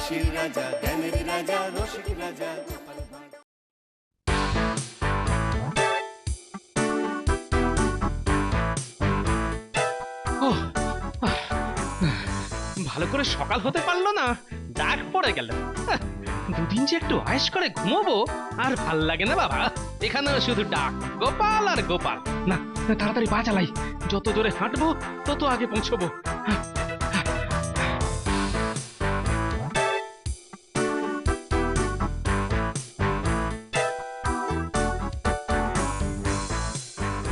হাসির রাজা, জ্ঞানের রাজা, রসিক রাজা গোপাল ভাঁড়। ওহ, আহ, ভালো করে সকাল হতে পারলো না, ডাক পড়ে গেল। আহ, দুদিন যে একটু আয়েশ করে ঘুমোবো, আর ভাল লাগে না বাবা। এখানেও শুধু ডাক, গোপাল আর গোপাল। না, তাড়াতাড়ি পা চালাই, যত জোরে হাঁটবো তত আগে পৌঁছবো।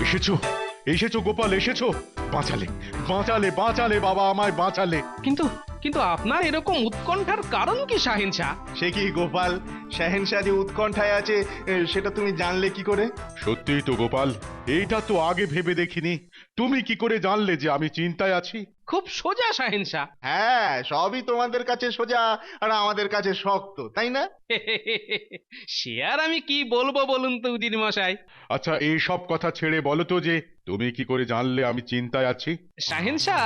এসেছো, এসেছো গোপাল, এসেছো। বাঁচালে, বাঁচালে, বাঁচালে বাবা, আমায় বাঁচালে। কিন্তু কিন্তু আপনার এরকম উৎকণ্ঠার কারণ কি শাহিনশা? সে কি গোপাল, শাহেনশাহ যে উৎকণ্ঠায় আছে সেটা তুমি জানলে কি করে? সত্যিই তো গোপাল, এইটা তো আগে ভেবে দেখিনি। তুমি কি করে জানলে যে আমি চিন্তায় আছি? খুব সোজা শাহিনশা। হ্যাঁ, সবই তোমাদের কাছে সোজা আর আমাদের কাছে শক্ত, তাই না? সে আর আমি কি বলবো বলুন তো উজির মশাই। আচ্ছা, এই সব কথা ছেড়ে বলো তো যে তুমি কি করে জানলে আমি চিন্তায় আছি? শাহেনশা,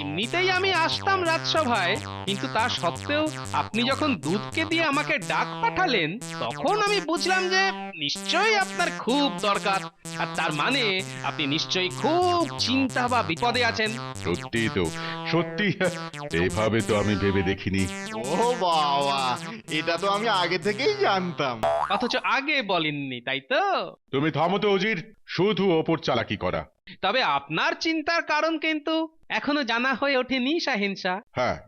এমনিতেই আমি আসতাম রাজসভায়, কিন্তু তা সত্ত্বেও আপনি যখন দুধকে দিয়ে আমাকে ডাক পাঠালেন, তখন আমি বুঝলাম যে নিশ্চয়ই আপনার খুব দরকার, আর তার মানে আপনি নিশ্চয়ই খুব চিন্তা বা বিপদে আছেন। সত্যি তো, সত্যি। এইভাবে তো আমি ভেবে দেখিনি। ও বাবা, এটা তো আমি আগে থেকেই জানতাম। অথচ আগে বলেননি, তাই তো? তুমি থামো তো অজির, শুধু ওপর চালাকি করা। তবে আপনার চিন্তার কারণ কিন্তু এখনো জানা হয়ে ওঠেনি শাহিনশা। হ্যাঁ,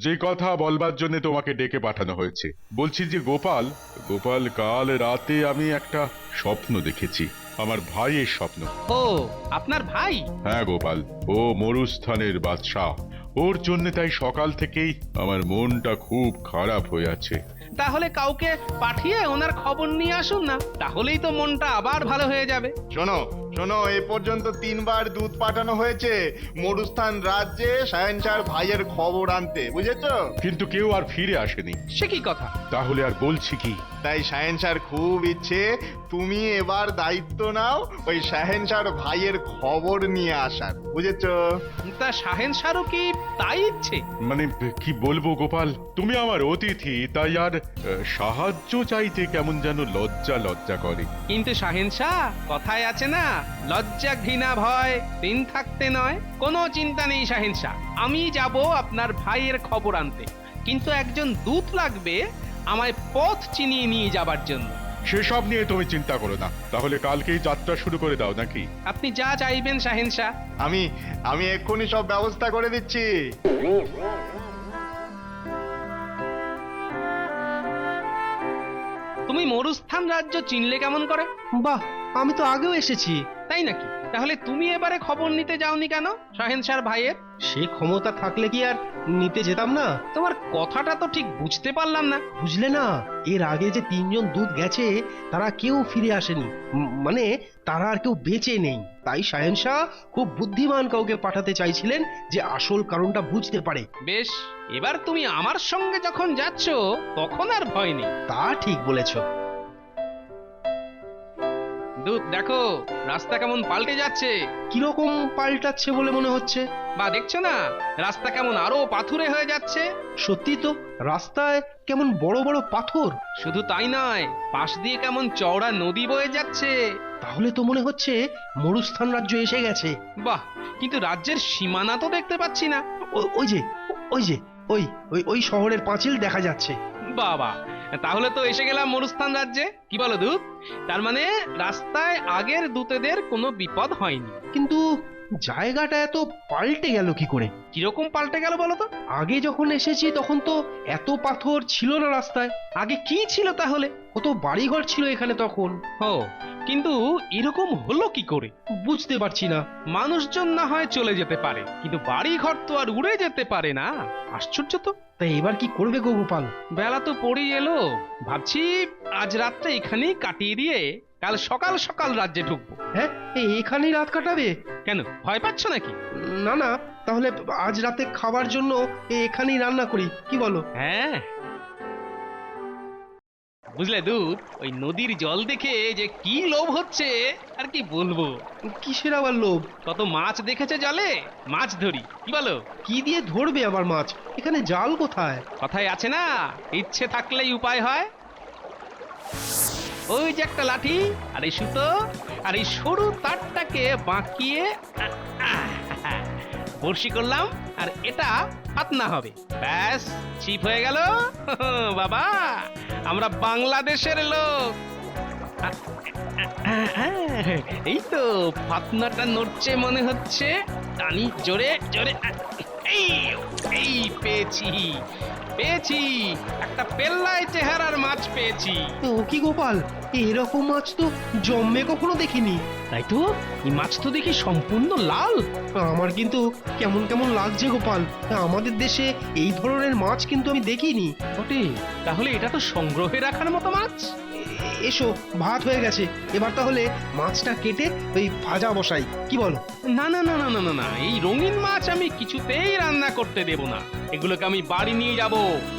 যে কথা বলবার জন্য তোমাকে ডেকে পাঠানো হয়েছে। বলছি যে গোপাল, গোপাল, কাল রাতে আমি একটা স্বপ্ন দেখেছি, আমার ভাইয়ের স্বপ্ন। ও, আপনার ভাই? হ্যাঁ গোপাল, ও মরুস্থানের বাদশাহ। ওর জন্য তাই সকাল থেকেই আমার মনটা খুব খারাপ হয়ে আছে। তাহলে কাউকে পাঠিয়ে ওনার খবর নিয়ে আসুন না, তাহলেই তো মনটা আবার ভালো হয়ে যাবে। শোনো শোনো, এ পর্যন্ত 3 বার দুধ পাঠানো হয়েছে মরুস্থান রাজ্যে শাহেনশাহর ভাইয়ের খবর আনতে, বুঝেছো? কিন্তু কেউ আর ফিরে আসেনি। সে কি কথা? তাহলে আর বলছি কি? তাই শাহেনশাহর খুব ইচ্ছে তুমি এবার দায়িত্ব নাও ওই শাহেনশাহর ভাইয়ের খবর নিয়ে আসার, বুঝেছো? তা শাহেনশাহরও কি তাই ইচ্ছে? মানে কি বলবো গোপাল, তুমি আমার অতিথি, তাই আর সাহায্য চাইতে কেমন যেন লজ্জা লজ্জা করে। কিন্তু শাহেনশাহ, কথায় আছে না, লজ্জা ঘৃণা ভয় দিন থাকতে নয়। কোনো চিন্তা নেই শাহেনশাহ, আমি যাব আপনার ভাইয়ের খবর আনতে, কিন্তু একজন দূত লাগবে আমায় পথ চিনিয়ে নিয়ে যাবার জন্য। সেসব নিয়ে তুমি চিন্তা করো না, তাহলে কালকেই যাত্রা শুরু করে দাও নাকি? আপনি যা চাইবেন শাহেনশাহ। আমি আমি এক্ষুনি সব ব্যবস্থা করে দিচ্ছি। তুমি মরুস্থান রাজ্য চিনলে কেমন করে? বাহ, আমি তো আগেও এসেছি। তাই নাকি? তাহলে তুমি এবারে খবর নিতে যাওনি কেন শাহেনশাহর ভাইয়ের? সে ক্ষমতা থাকলে কি আর নিতে যেতাম না? তোমার কথাটা তো ঠিক বুঝতে পারলাম না। বুঝলে না, এর আগে যে 3জন দূত গেছে তারা কেউ ফিরে আসেনি। মানে তারা আর কেউ বেঁচে নেই। তাই শাহেনশাহ খুব বুদ্ধিমান কাউকে পাঠাতে চাইছিলেন যে আসল কারণটা বুঝতে পারে। বেশ, এবার তুমি আমার সঙ্গে যখন যাচ্ছ তখন আর ভয় নেই। তা ঠিক বলেছো। দূত দেখো, রাস্তা কেমন পাল্টে যাচ্ছে। কিরকম পাল্টাচ্ছে বলে মনে হচ্ছে? বা দেখছো না, রাস্তা কেমন আরো পাথুরে হয়ে যাচ্ছে। সত্যি তো, রাস্তায় কেমন বড় বড় পাথর। শুধু তাই নয়, পাশ দিয়ে কেমন চওড়া নদী বয়ে যাচ্ছে। তাহলে তো মনে হচ্ছে মরুস্থান রাজ্য এসে গেছে। বাহ, কিন্তু রাজ্যের সীমানা তো দেখতে পাচ্ছি না। ওই যে, ওই যে, ওই ওই ওই শহরের পাঁচিল দেখা যাচ্ছে। বাবা, তাহলে তো এসে গেলাম মরুস্থান রাজ্যে। কি বলো দূত? তার মানে রাস্তায় আগের দূতেদের কোনো বিপদ হয়নি। কিন্তু জায়গাটা এত পাল্টে গেল কি করে? কিরকম পাল্টে গেল বলো তো? আগে যখন এসেছি তখন তো এত পাথর ছিল না রাস্তায়। আগে কি ছিল তাহলে? কত বাড়িঘর ছিল এখানে তখন। ও, কিন্তু এরকম হলো কি করে? বুঝতে পারছি না। মানুষজন না হয় চলে যেতে পারে, কিন্তু বাড়ি ঘর তো আর উড়ে যেতে পারে না। আশ্চর্য তো। তাই এবার কি করবে গো গোপাল? বেলা তো পড়েই এলো, ভাবছি আজ রাতটা এখানেই কাটিয়ে দিয়ে কাল সকাল সকাল রাজ্যে ঢুকবো। হ্যাঁ, এখানেই রাত কাটাবে? কেন, ভয় পাচ্ছ নাকি? না না, তাহলে আজ রাতে খাবার জন্য এখানেই রান্না করি, কি বলো? হ্যাঁ। বুঝলে দুধ, ওই নদীর জল দেখে যে কি লোভ হচ্ছে আর কি বলবো। কিসের আবার লোভ? কত মাছ দেখেছে জলে, মাছ ধরি, কি বলো? কি দিয়ে ধরবে আবার মাছ? এখানে জাল কোথায়? কথায় আছে না, ইচ্ছে থাকলেই উপায় হয়। ওই যে একটা লাঠি, আর এই সুতো, আর এই সরু তারটাকে বাঁকিয়ে বড়শি করলাম, আর এটা পাতনা হবে, ব্যাস ছিপ হয়ে গেল। বাবা, আমরা বাংলাদেশের লোক। এই তো পাতনাটা নড়ছে মনে হচ্ছে, টানি জোরে জোরে। এই এই পেয়েছি পেয়েছি, একটা পেল্লায় চেহারার মাছ পেয়েছি। ও কি গোপাল, এরকম মাছ তো জন্মে কখনো দেখিনি। তাই তো, এই মাছ তো দেখি সম্পূর্ণ লাল। আমার কিন্তু কেমন কেমন লাগছে গোপাল। আমাদের দেশে এই ধরনের মাছ কিন্তু আমি দেখিনি। বটে, তাহলে এটা তো সংগ্রহে রাখার মতো মাছ। এসো, ভাত হয়ে গেছে, এবার তাহলে মাছটা কেটে ওই ভাজা বসাই, কি বলো? না না না না না না না, এই রঙিন মাছ আমি কিছুতেই রান্না করতে দেব না। এগুলোকে আমি বাড়ি নিয়ে যাব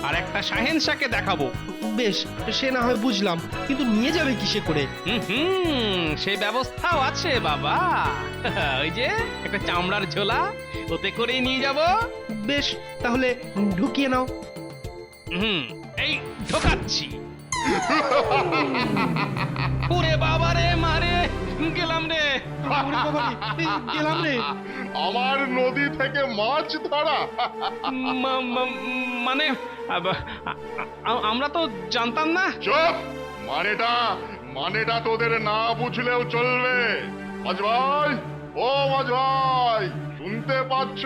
আর একটা শাহেনশাকে দেখাবো। বেশ, সে না হয় বুঝলাম, কিন্তু নিয়ে যাবে কিসে করে? সেই ব্যবস্থাও আছে বাবা। ওই যে একটা চামড়ার ঝোলা, ওতে করেই নিয়ে যাব। বেশ, তাহলে ঢুকিয়ে নাও। এই ঢোকাচ্ছি। ওরে বাবা রে, মারে গেলাম রে। ওরে বাবারে, গেলাম রে। আমার নদী থেকে মাছ ধরা? মানে আমরা তো জানতাম না। চুপ! মানেটা তোদের না বুঝলেও চলবে। মাছ ভাই, ও মাছ ভাই, শুনতে পাচ্ছ?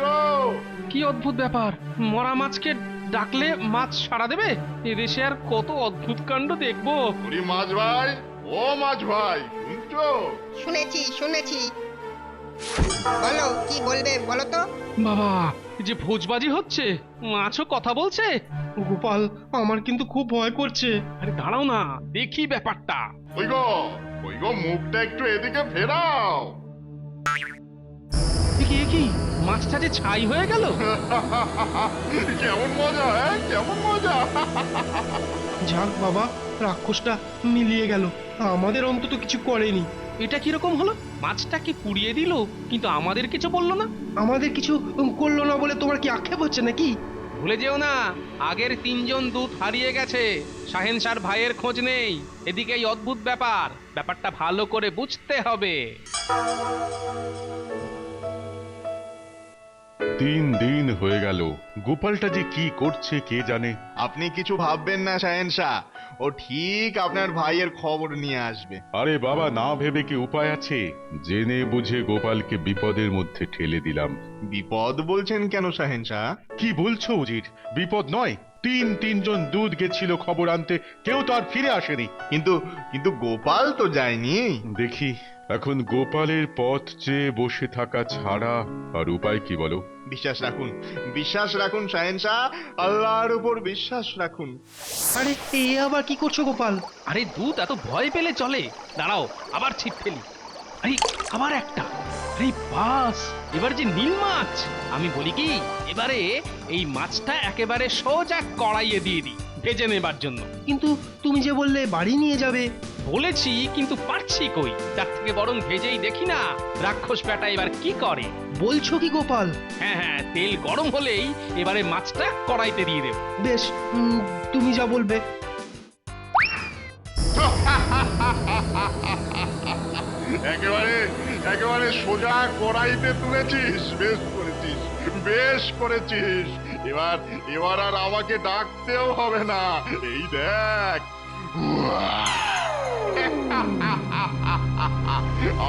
কি অদ্ভুত ব্যাপার, মরা মাছকে ডাকলে মাছ সাড়া দেবে? এদেশে আর কত অদ্ভুত কাণ্ড দেখবো। ওরে মাছ ভাই, ও মাছ ভাই, শুনছো? শুনেছি। বলো, কি বলবে বলো তো? বাবা, যে ভোজবাজি হচ্ছে, মাছও কথা বলছে। গোপাল, আমার কিন্তু খুব ভয় করছে। আরে দাঁড়াও না, দেখি ব্যাপারটা। ওই গো মুখটা একটু এদিকে ফেরাও। কি মাছটা যে ছাই হয়ে গেল। কেমন মজা, কেমন মজা। যাক বাবা, রাক্ষসটা মিলিয়ে গেল, আমাদের অন্তত কিছু করেনি। এটা কিরকম হলো? মাছটা কি পুড়িয়ে দিল, কিন্তু আমাদের কিছু বললো না। আমাদের কিছু করলো না বলে তোমার কি আক্ষেপ হচ্ছে নাকি? ভুলে যেও না, আগের 3 জন দূত হারিয়ে গেছে, শাহেনশার ভাইয়ের খোঁজ নেই। এদিকে এই অদ্ভুত ব্যাপারটা ভালো করে বুঝতে হবে। 3 দিন হয়ে গেল, গোপালটা যে কি করছে কে জানে। আপনি কিছু ভাববেন না শাহেনশা, ও ঠিক আপনার ভাইয়ের খবর নিয়ে আসবে। আরে বাবা, না ভেবে কি উপায় আছে? জেনে বুঝে গোপালকে বিপদের মধ্যে ঠেলে দিলাম। বিপদ বলছেন কেন শাহেনশা? কি বলছো উজির? বিপদ নয়, তিনজন দুধ গেছিল খবর আনতে, কেউ তো আর ফিরে আসেনি। কিন্তু গোপাল তো যায়নি। দেখি, এখন গোপালের পথ চেয়ে বসে থাকা ছাড়া আর উপায় কি বলো? বিশ্বাস রাখুন শাহেনশা, আল্লাহর উপর বিশ্বাস রাখুন। আরে এ আবার কি করছো গোপাল? আরে দূত এত ভয় পেলে চলে? দাঁড়াও, আবার ছিপ ফেলি। আরে আবার একটা। আরে বাস, এবার যে নীল মাছ। আমি বলি কি, এবারে এই মাছটা একেবারে সোজা কড়াইয়ে দিয়ে দিই ভেজে নেবার জন্য। কিন্তু তুমি যে বললে বাড়ি নিয়ে যাবে। বলেছি, কিন্তু পারছি কই। তার থেকে বরং ভেজেই দেখি না রাক্ষস বেটা এবার কি করে। বলছো কি গোপাল? হ্যাঁ, তেল গরম হলেই এবারে মাছটা কড়াইতে দিয়ে দেব। বেশ, তুমি যা বলবে। একেবারে সোজা কড়াইতে তুলেছিস, বেশ করেছিস। এবার আর আমাকে ডাকতেও হবে না। এই দেখ,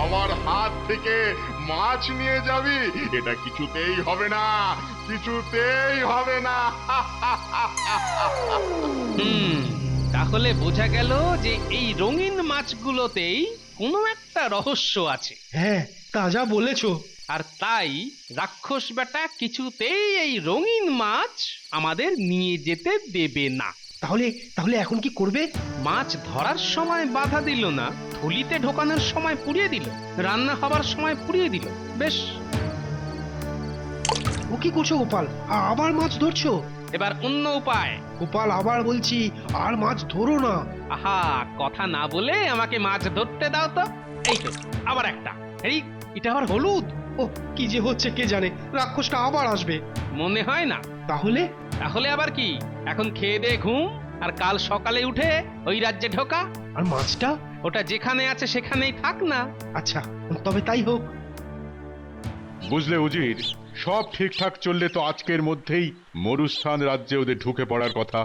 আমার হাত থেকে মাছ নিয়ে যাবি? এটা কিছুতেই হবে না। তাহলে বোঝা গেল যে এই রঙিন মাছগুলোতেই কোনো একটা রহস্য আছে। হ্যাঁ, তা যা বলেছো। আর তাই রাক্ষস বেটা কিছুতেই এই রঙিন মাছ আমাদের নিয়ে যেতে দেবে না। তাহলে এখন কি করবে? মাছ ধরার সময় বাধা দিল না, থলিতে ঢোকানোর সময় পুড়িয়ে দিল, রান্না হবার সময় পুড়িয়ে দিল। বেশ। ও কি করছো গোপাল, আবার মাছ ধরছো? এবার অন্য উপায়। গোপাল আবার বলছি, আর মাছ ধরো না। আহা, কথা না বলে আমাকে মাছ ধরতে দাও তো। এই তো আবার একটা। এই, এটা আবার হলুদ। ও, কি যে হচ্ছে কে জানে, রাক্ষসটা আবার আসবে। মনে হয় না। তাহলে তাহলে আবার কি, এখন খেয়ে দে ঘুম, আর কাল সকালে উঠে ওই রাজ্যে ঢোকা। আর মাছটা? ওটা যেখানে আছে সেখানেই থাক না। আচ্ছা, তবে তাই হোক। বুঝলে উজির, সব ঠিকঠাক চললে তো আজকের মধ্যেই মরুস্থান রাজ্যে ওদের ঢুকে পড়ার কথা।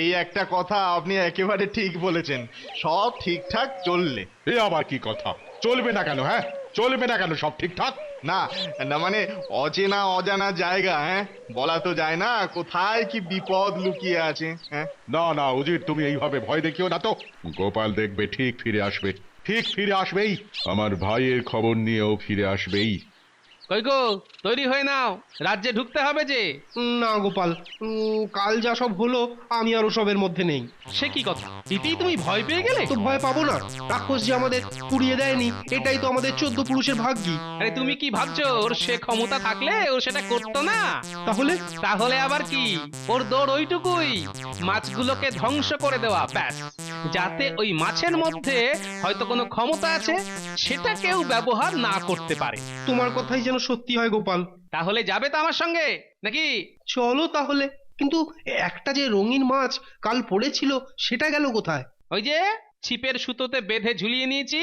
এই একটা কথা আপনি একেবারে ঠিক বলেছেন, সব ঠিকঠাক চললে। এ আবার কি কথা? চলবে না কেন? হ্যাঁ, চলবে না কেন সব ঠিকঠাক? না না, মানে অচেনা অজানা জায়গা, হ্যাঁ, বলা তো যায় না কোথায় কি বিপদ লুকিয়ে আছে। হ্যাঁ, না না উজির, তুমি এইভাবে ভয় দেখিও না তো। গোপাল দেখবে ঠিক ফিরে আসবে, ঠিক ফিরে আসবেই। আমার ভাইয়ের খবর নিয়েও ফিরে আসবেই। কই গো, তৈরি হয়ে নাও, রাজ্যে ঢুকতে হবে যে। না গোপাল, কাল যা সব হলো আমি আর ওসবের মধ্যে নেই। সে কি কথা, এতেই তুমি ভয় পেয়ে গেলে? তো ভয় পাবো না? রাক্ষস যে আমাদের পুড়িয়ে দেয়নি, এটাই তো আমাদের 14 পুরুষের ভাগ্যি। আরে তুমি কি ভাবছো ওর সে ক্ষমতা থাকলে ও সেটা করতো না? তাহলে? তাহলে আবার কি, ওর দৌড় ওইটুকুই, মাছগুলোকে ধ্বংস করে দেওয়া, ব্যাস। যাতে ওই মাছের মধ্যে হয়তো কোনো ক্ষমতা আছে, সেটা কেউ ব্যবহার না করতে পারে। তোমার কথাই যেন সত্যি হয় গোপাল। তাহলে যাবে তো আমার সঙ্গে নাকি? চলো তাহলে। কিন্তু একটা যে রঙিন মাছ কাল পড়েছিল, সেটা গেল কোথায়? ওই যে ছিপের সুতোতে বেঁধে ঝুলিয়ে নিয়েছি।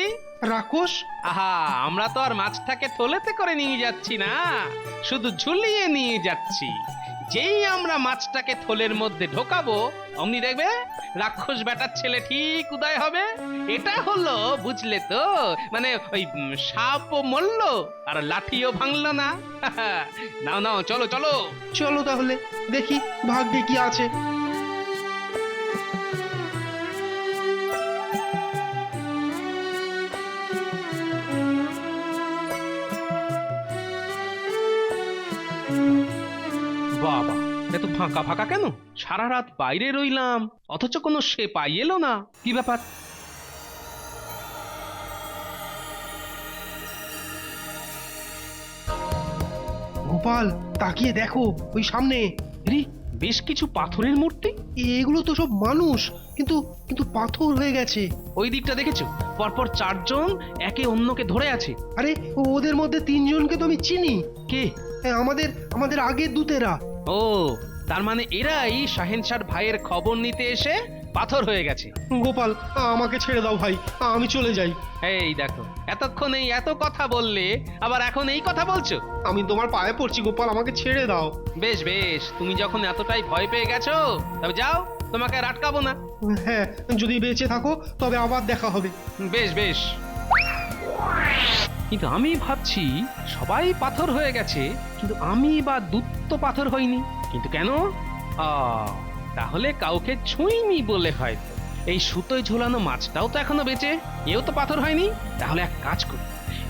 রাক্ষস? আহা, আমরা তো আর মাছটাকে থলেতে করে নিয়ে যাচ্ছি না, শুধু ঝুলিয়ে নিয়ে যাচ্ছি। যেই আমরা মাছটাকে থলের মধ্যে ঢোকাবো, অমনি দেখবে রাক্ষস বেটার ছেলে ঠিক উদয় হবে। এটা হলো, বুঝলে তো, মানে ওই সাপও মরল আর লাঠিও ভাঙলো না। নাও নাও, চলো চলো। চলো তাহলে, দেখি ভাগ্যে কি আছে। বাবা, এত ফাঁকা ফাঁকা কেন? সারা রাত বাইরে রইলাম, অথচ কোনো সে পাই এলো না। কি ব্যাপার? গোপাল, তাকিয়ে দেখো ওই সামনে। রে, বেশ কিছু পাথরের মূর্তি। এগুলো তো সব মানুষ, কিন্তু কিন্তু পাথর হয়ে গেছে। ওই দিকটা দেখেছো? পরপর 4 জন একে অন্যকে ধরে আছে। আরে, ওদের মধ্যে 3 জনকে তো আমি চিনি। কে? আমাদের আমাদের আগের দূতেরা। ও, তার মানে এরাই শাহেনশার ভাইয়ের খবর নিতে এসে পাথর হয়ে গেছে। গোপাল, আমাকে ছেড়ে দাও ভাই, আমি চলে যাই। এই দেখো, এতক্ষণ এই এত কথা বললে, আবার এখন এই কথা বলছো? আমি তোমার পায়ে পড়ছি গোপাল, আমাকে ছেড়ে দাও। বেশ বেশ, তুমি যখন এতটাই ভয় পেয়ে গেছো, তবে যাও, তোমাকে আর আটকাবো না। হ্যাঁ, যদি বেঁচে থাকো তবে আবার দেখা হবে। বেশ বেশ। কিন্তু আমি ভাবছি সবাই পাথর হয়ে গেছে, কিন্তু আমি বা দুত্ত পাথর হইনি। কিন্তু কেন? তাহলে কাউকে ছুঁইনি বলে হয়তো। এই সুতোয় ঝোলানো মাছটাও তো এখনো বেঁচে, এও তো পাথর হয়নি। তাহলে এক কাজ করি,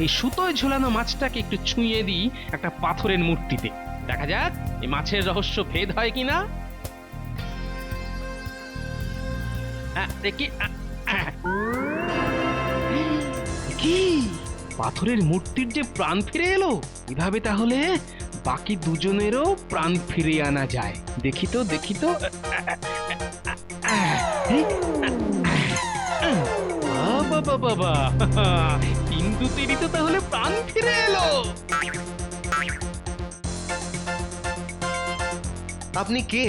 এই সুতোয় ঝোলানো মাছটাকে একটু ছুঁয়ে দিই একটা পাথরের মূর্তিতে, দেখা যাক এই মাছের রহস্য ভেদ হয় কিনা। দেখি। কি পাথরের মূর্তির যে প্রাণ ফিরে এলো! এভাবে তাহলে বাকি দুজনেরও প্রাণ ফিরিয়ে আনা যায়। দেখি তো দেখি তো। বাবা বাবা, কিন্তু তেরি তো তাহলে প্রাণ ফিরে এলো। আপনি কে?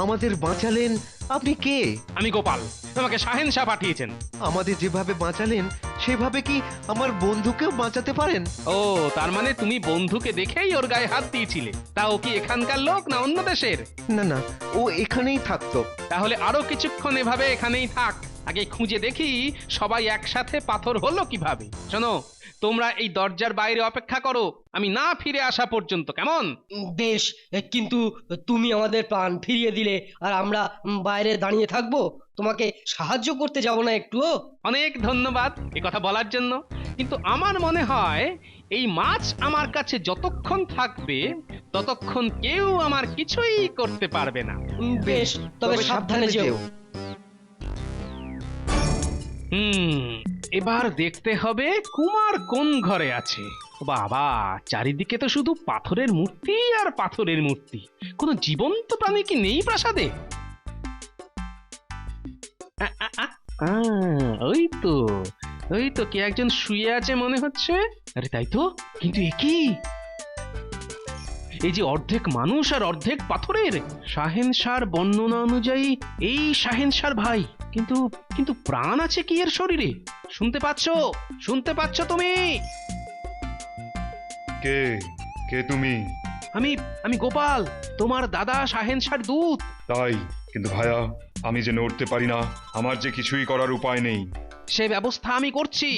আমাদের বাঁচালেন। আপনি কে? আমি গোপাল, আমাকে শাহেনশাহ পাঠিয়েছেন। আমাদের যেভাবে বাঁচালেন সেভাবে কি আমার বন্ধুকেও বাঁচাতে পারেন? ও, তার মানে তুমি বন্ধুকে দেখেই ওর গায়ে হাত দিয়েছিলে। তা ও কি এখানকার লোক না অন্য দেশের? না না, ও এখানেই থাকতো। তাহলে আরো কিছুক্ষণ এভাবে এখানেই থাক, আগে খুঁজে দেখি সবাই একসাথে পাথর হলো কিভাবে। শোনো, তোমরা এই দরজার বাইরে অপেক্ষা করো, আমি না ফিরে আসা পর্যন্ত, কেমন? বেশ, কিন্তু তুমি আমাদের প্রাণ ফিরিয়ে দিলে আর আমরা বাইরে দাঁড়িয়ে থাকবো, তোমাকে সাহায্য করতে যাব না একটুও? অনেক ধন্যবাদ এ কথা বলার জন্য, কিন্তু আমার মনে হয় এই মাছ আমার কাছে যতক্ষণ থাকবে ততক্ষণ কেউ আমার কিছুই করতে পারবে না। বেশ, তবে সাবধানে যেও। এবার দেখতে হবে কুমার কোন ঘরে আছে। বাবা, চারিদিকে তো শুধু পাথরের মূর্তি আর পাথরের মূর্তি, কোনো জীবন্ত প্রাণী কি নেই প্রাসাদে? আ, আ, আ, আ, ওই তো কে একজন শুয়ে আছে মনে হচ্ছে। আরে তাই তো, কিন্তু এ কি? এই যে অর্ধেক মানুষ আর অর্ধেক পাথরের, শাহেনশার বর্ণনা অনুযায়ী এই শাহেনশার ভাই, কিন্তু কিন্তু প্রাণ আছে কি এর শরীরে? শুনতে পাচ্ছো? শুনতে পাচ্ছো তুমি? কে কে তুমি? আমি গোপাল, তোমার দাদা শাহেনশার দূত। তাই, কিন্তু ভায়া, আমি যে নড়তে পারি না, আমার যে কিছুই করার উপায় নেই। সে ব্যবস্থা আমি করছি।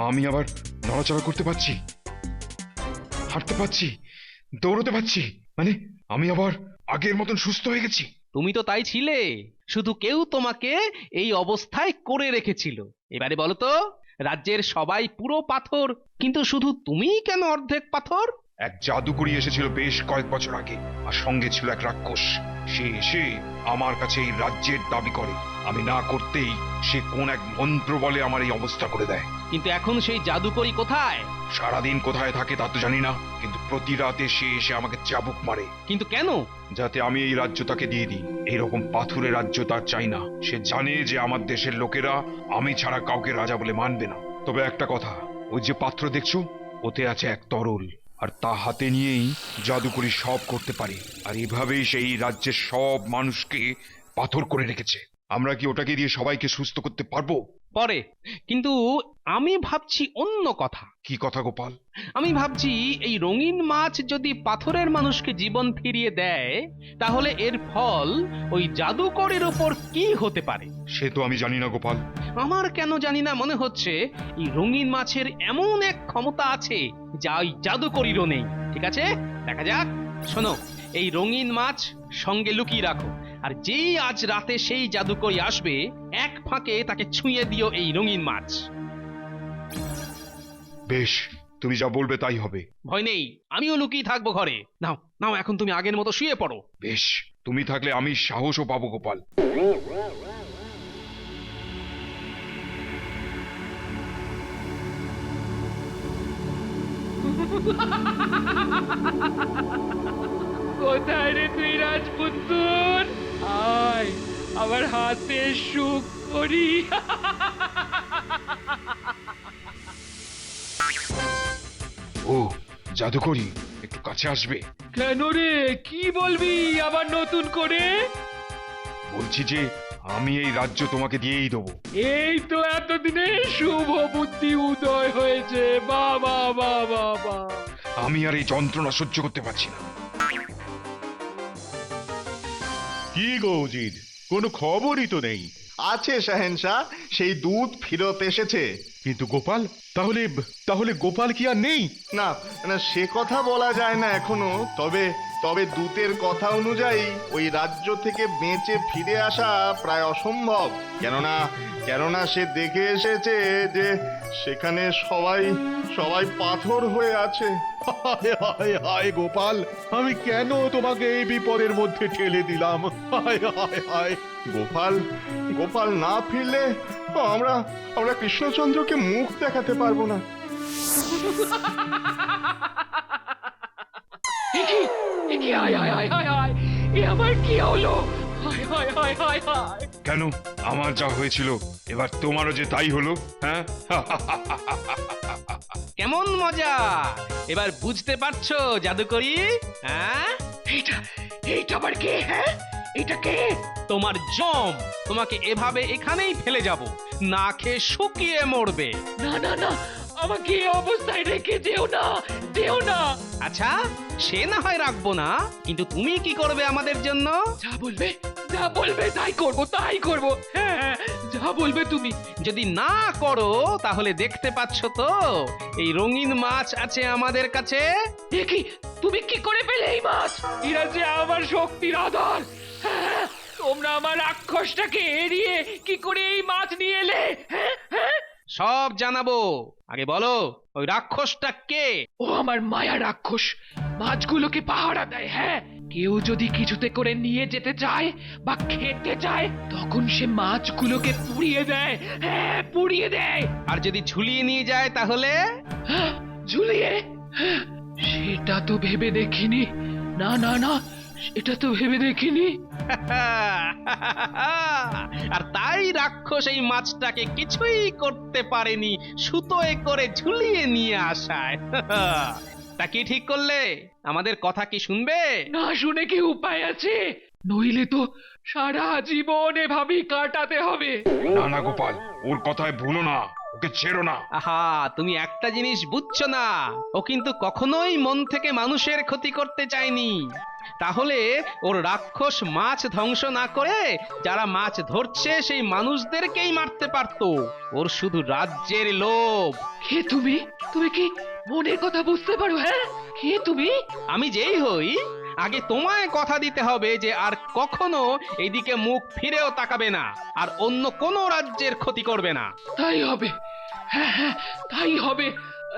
আমি আবার নড়াচড়া করতে পারছি, হাঁটতে পারছি, দৌড়তে পারছি, মানে আমি আবার আগের মতন সুস্থ হয়ে গেছি। তুমি তো তাই ছিলে, শুধু কেউ তোমাকে এই অবস্থায় করে রেখেছিল। এবারে বলো তো, রাজ্যের সবাই পুরো পাথর, কিন্তু শুধু তুমিই কেন অর্ধেক পাথর? এক জাদুকরি এসেছিল বেশ কয়েক বছর আগে, আর সঙ্গে ছিল এক রাক্ষস। সে এসে আমার কাছে এই রাজ্যের দাবি করে। আমি না করতেই সে কোন এক মন্ত্র বলে আমার এই অবস্থা করে দেয়। কিন্তু এখন সেই জাদুকরি কোথায়? সারাদিন কোথায় থাকে তা তো জানি না, কিন্তু প্রতি রাতে সে এসে আমাকে চাবুক মারে, কিন্তু কেন? যাতে আমি এই রাজ্য তাকে দিয়ে দিই। এইরকম পাথুরে রাজ্য তার চাই না। সে জানে যে আমার দেশের লোকেরা আমি ছাড়া কাউকে রাজা বলে মানবে না। তবে একটা কথা, ওই যে পাত্র দেখছো, ওতে আছে এক তরল, আর তা হাতে নিয়েই জাদুকরি সব করতে পারে। আর এভাবেই সেই রাজ্যের সব মানুষকে পাথর করে রেখেছে। আমরা কি ওটাকে দিয়ে সবাইকে সুস্থ করতে পারবো? পরে, কিন্তু আমি ভাবছি অন্য কথা। কি কথা গোপাল? আমি ভাবছি এই রঙিন মাছ যদি পাথরের মানুষকে জীবন ফিরিয়ে দেয়, তাহলে এর ফল ওই জাদুকরের ওপর কি হতে পারে? সে তো আমি জানি না গোপাল। আমার কেন জানি না মনে হচ্ছে এই রঙিন মাছের এমন এক ক্ষমতা আছে যা ওই জাদুকরিরও নেই। ঠিক আছে, দেখা যাক। শোনো, এই রঙিন মাছ সঙ্গে লুকিয়ে রাখো, আর যেই আজ রাতে সেই জাদুকরি আসবে, এক ফাঁকে তাকে ছুঁয়ে দিও এই রঙিন মাছ। বেশ, তুমি যা বলবে তাই হবে। ভয় নেই, আমিও লুকিয়ে থাকবো ঘরে। নাও নাও, এখন তুমি আগের মতো শুয়ে পড়ো। বেশ, তুমি থাকলে আমি সাহসও পাবো গোপাল। কোথায় রে তুই রাজপুত্তর? আয় আমার হাতে সুখ করি। ও জাদুকরি, একটু কাছে আসবে? কেন রে, কি বলবি আবার নতুন করে? বলছি যে আমি এই রাজ্য তোমাকে দিয়েই দেবো। এই তো এতদিনে শুভ বুদ্ধি উদয় হয়েছে। বাবা বাবা বাবা, আমি আর এই যন্ত্রণা সহ্য করতে পারছি না। কি গো উজির, কোনো খবরই তো নেই। আছে শাহেনশাহ, সেই দূত ফিরত এসেছে। কিন্তু গোপাল, তাহলে তাহলে গোপাল কি আর নেই? না না, সে কথা বলা যায় না এখনো। তবে তবে দূতের কথা অনুযায়ী ওই রাজ্য থেকে বেঁচে ফিরে আসা প্রায় অসম্ভব। কেননা সে দেখে এসেছে যে সেখানে সবাই সবাই পাথর হয়ে আছে। হায় হায় হায় গোপাল, আমি কেন তোমাকে এই বিপদের মধ্যে ঠেলে দিলাম? হায় হায় হায়। গোপাল না ফিরলে আমরা আমরা কৃষ্ণচন্দ্রকে মুখ দেখাতে পারবো না। হায় হায় হায় হায় হায়, এ আমার কি হলো? হায় হায় হায় হায় হায়। কেন, আমার যা হয়েছিল এবার তোমারও যে তাই হলো? হ্যাঁ, কেমন মজা, এবার বুঝতে পারছো জাদুকরি? হ্যাঁ, এইটা আবার কে? হ্যাঁ, এটা কে? তোমার জম। তোমাকে এভাবে এখানেই ফেলে যাব, না খেয়ে শুকিয়ে মরবে। না না না, আমাকে এই অবস্থায় রেখে যেও না, যেও না। আচ্ছা, সে না হয় রাখবো না, কিন্তু তুমি কি করবে আমাদের জন্য? যা বলবে তাই করব। হ্যাঁ, যা বলবে তুমি। যদি না করো তাহলে দেখতে পাচ্ছ তো এই রঙিন মাছ আছে আমাদের কাছে। দেখি তুমি কি করে পেলে এই মাছ? এরা যে আমার শক্তির আধার। হ্যাঁ, তোমরা আমার রাক্ষসটাকে এড়িয়ে কি করে এই মাছ নিয়ে এলে? হ্যাঁ হ্যাঁ, সব জানাবো, আগে বলো ওই রাক্ষসটা কে? ও আমার মায়া রাক্ষস, মাছগুলোকে পাহারা দেয়। হ্যাঁ, কেউ যদি কিছুতে করে নিয়ে যেতে চায় বা খেতে চায় তখন সে মাছগুলোকে পুড়িয়ে দেয়, হ্যাঁ পুড়িয়ে দেয়। আর যদি ঝুলিয়ে নিয়ে যায় তাহলে? হ্যাঁ, ঝুলিয়ে? হ্যাঁ, সেটা তো ভেবে দেখিনি। না না না, সেটা তো ভেবে দেখিনি। আর তাই রাক্ষস এই মাছটাকে কিছুই করতে পারেনি সুতোয় করে ঝুলিয়ে নিয়ে আসায়। তা কি ঠিক করলে? আমাদের কথা কি শুনবে? না শুনে কি উপায় আছে? নইলে তো সারা জীবন এভাবেই কাটাতে হবে। না না গোপাল, ওর কথায় ভুলো না, ওকে ছেড়ো না। আহা, তুমি একটা জিনিস বুঝছো না, ও কিন্তু কখনোই মন থেকে মানুষের ক্ষতি করতে চায়নি। তাহলে ওর রাক্ষস মাছ ধ্বংস না করে যারা মাছ ধরছে সেই মানুষদেরকেই মারতে পারতো। ওর শুধু রাজ্যের লোভ। কে তুমি? তুমি কি মনের কথা বুঝতে পারো? হ্যাঁ, কে তুমি? আমি যেই হই, আগে তোমায় কথা দিতে হবে যে আর কখনো এইদিকে মুখ ফিরেও তাকাবে না, আর অন্য কোনো রাজ্যের ক্ষতি করবে না। তাই হবে। হ্যাঁ হ্যাঁ, তাই হবে।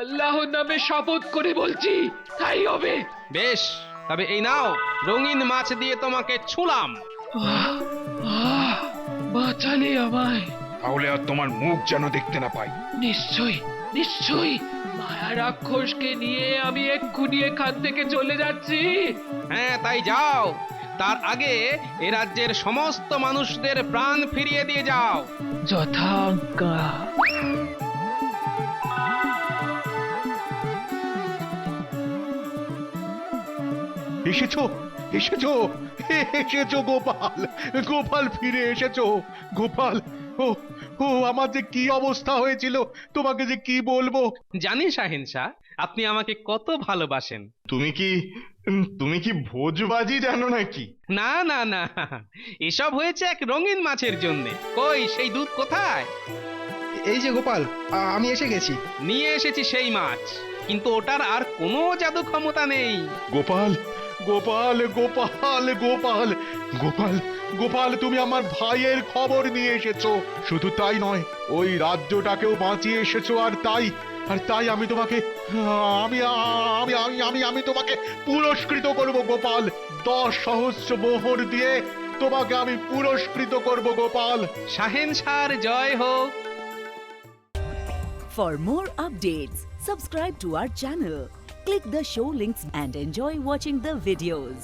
আল্লাহর নামে শপথ করে বলছি, তাই হবে। বেশ, তবে এই নাও, রঙিন মাছ দিয়ে তোমাকে ছুঁলাম। আহ, আহ, বাঁচালে আমায়। তাহলে আর তোমার মুখ যেন দেখতে না পাই। নিশ্চয়ই নিশ্চয়ই, মায়া রাক্ষসকে নিয়ে আমি এক্ষুনি এখান থেকে চলে যাচ্ছি। হ্যাঁ, তাই যাও। তার আগে এ রাজ্যের সমস্ত মানুষদের প্রাণ ফিরিয়ে দিয়ে যাও। যথাজ্ঞা। এসেছো এসেছো এসেছো গোপাল, গোপাল ফিরে এসেছো গোপাল। ও ও আমার যে কি অবস্থা হয়েছিল তোমাকে যে কি বলবো। জানি শাহেনশা, আপনি আমাকে কত ভালোবাসেন। তুমি কি ভোজবাজি জানো নাকি? না না না, এসব হয়েছে এক রঙিন মাছের জন্য। কই সেই দুধ কোথায়? এই যে গোপাল, আমি এসে গেছি। নিয়ে এসেছি সেই মাছ, কিন্তু ওটার আর কোনো জাদু ক্ষমতা নেই। গোপাল গোপাল গোপাল গোপাল গোপাল গোপাল, তুমি আমার ভাইয়ের খবর নিয়ে এসেছো। শুধু তাই নয়, ওই রাজ্যটাকেও বাঁচিয়ে এসেছো। আর তাই আমি তোমাকে আমি আমি আমি আমি আমি তোমাকে পুরস্কৃত করব গোপাল। 10 সহস্র মোহর দিয়ে তোমাকে আমি পুরস্কৃত করব গোপাল। শাহেনশার জয় হোক। For more updates, subscribe to our channel, click the show links and enjoy watching the videos.